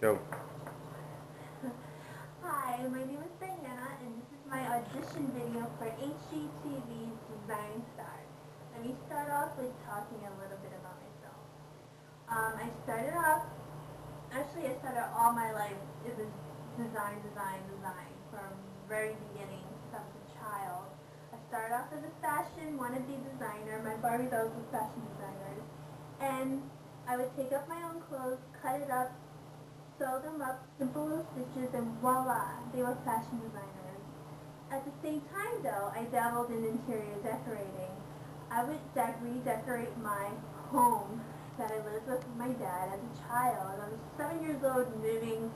Go. Hi, my name is Diana, and this is my audition video for hgtv's Design Star. Let me start off with talking a little bit about myself. I started off, actually I started all my life, it was design from very beginning since I was a child. I started off as a fashion wannabe designer. My Barbie dolls were fashion designers. And I would take up my own clothes, cut it up, sew them up, simple little stitches, and voila, they were fashion designers. At the same time, though, I dabbled in interior decorating. I would redecorate my home that I lived with my dad as a child. I was 7 years old moving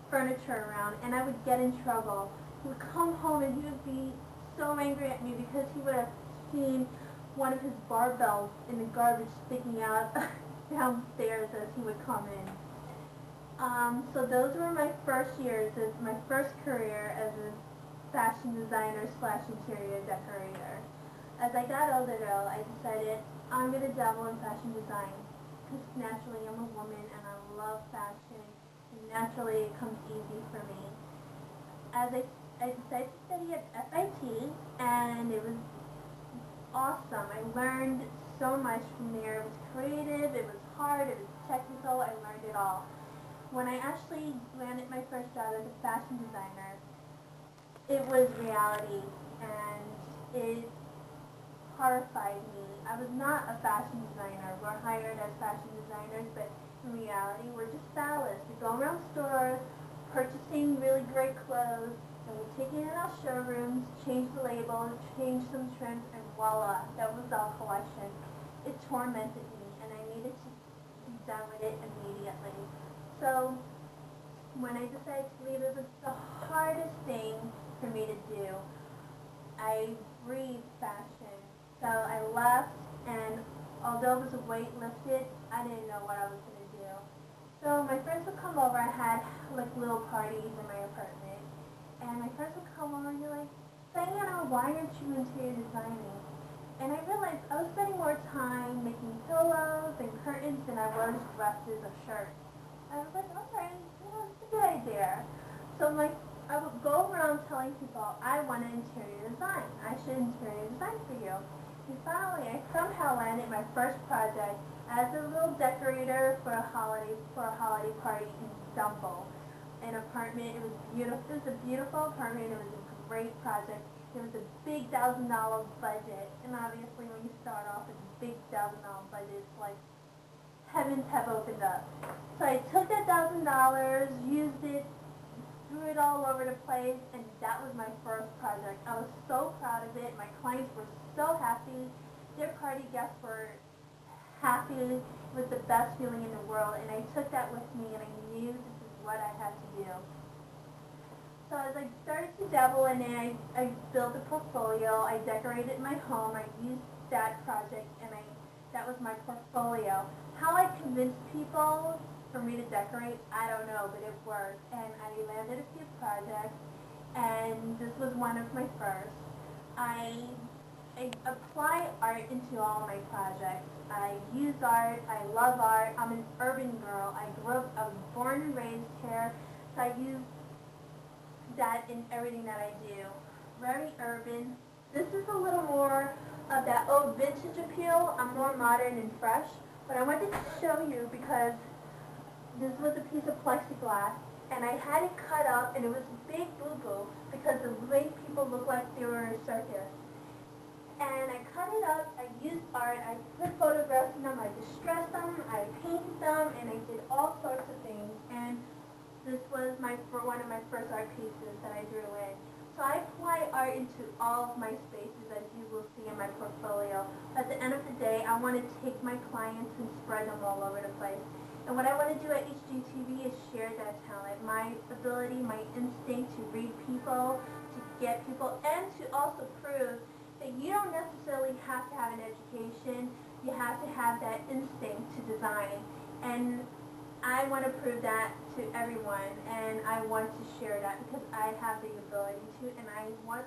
furniture around, and I would get in trouble. He would come home and he would be so angry at me because he would have seen one of his barbells in the garbage sticking out downstairs as he would come in. So those were my first years, as my first career as a fashion designer slash interior decorator. As I got older though, I decided I'm going to dabble in fashion design because naturally I'm a woman and I love fashion and naturally it comes easy for me. I decided to study at FIT and it was awesome. I learned so much from there. It was creative, it was hard, it was technical, I learned it all. When I actually landed my first job as a fashion designer, it was reality, and it horrified me. I was not a fashion designer. We're hired as fashion designers, but in reality, we're just stylists. We go around stores, purchasing really great clothes, and we're taking it in our showrooms, change the labels, change some trims, and voila, that was our collection. It tormented me, and I needed to be done with it immediately. So when I decided to leave, it was the hardest thing for me to do. I breathe fashion. So I left, and although it was a weight lifted, I didn't know what I was going to do. So my friends would come over. I had like little parties in my apartment. And my friends would come over and be like, Diana, why aren't you interior designing? And I realized I was spending more time making pillows and curtains than I was dresses or shirts. I was like, okay, it's a good idea. So I would go around telling people, I want to interior design. I should interior design for you. And finally, I somehow landed my first project as a little decorator for a holiday party in Dumbo. An apartment. It was beautiful. It was a beautiful apartment. It was a great project. It was a big $1,000 budget. And obviously, when you start off with a big $1,000 budget, it's like heavens have opened up. So I took that $1,000, used it, threw it all over the place, and that was my first project. I was so proud of it. My clients were so happy. Their party guests were happy. It was the best feeling in the world, and I took that with me, and I knew this is what I had to do. So as I started to dabble in it, I built a portfolio. I decorated my home. I used that project, and that was my portfolio. How I convinced people for me to decorate, I don't know, but it worked. And I landed a few projects, and this was one of my first. I apply art into all my projects. I use art. I love art. I'm an urban girl. I was born and raised here, so I use that in everything that I do. Very urban. This is a little more of that old vintage appeal. I'm more modern and fresh. But I wanted to show you because this was a piece of plexiglass, and I had it cut up, and it was a big boo-boo because the way people look like they were in a circus. And I cut it up, I used art, I put photographs in them, I distressed them, I painted them, and I did all sorts of things. And this was one of my first art pieces that I drew in. So I apply art into all of my spaces, as you will see in my portfolio. At the end of the day, I want to take my clients and spread them all over the place. And what I want to do at hgtv is share that talent, my ability, my instinct to read people, to get people, and to also prove that you don't necessarily have to have an education. You have to have that instinct to design. And I want to prove that to everyone, and I want to share that because I have the ability to, and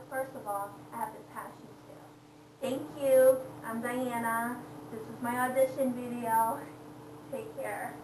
first of all, I have the passion to. Thank you. I'm Diana. This is my audition video. Take care.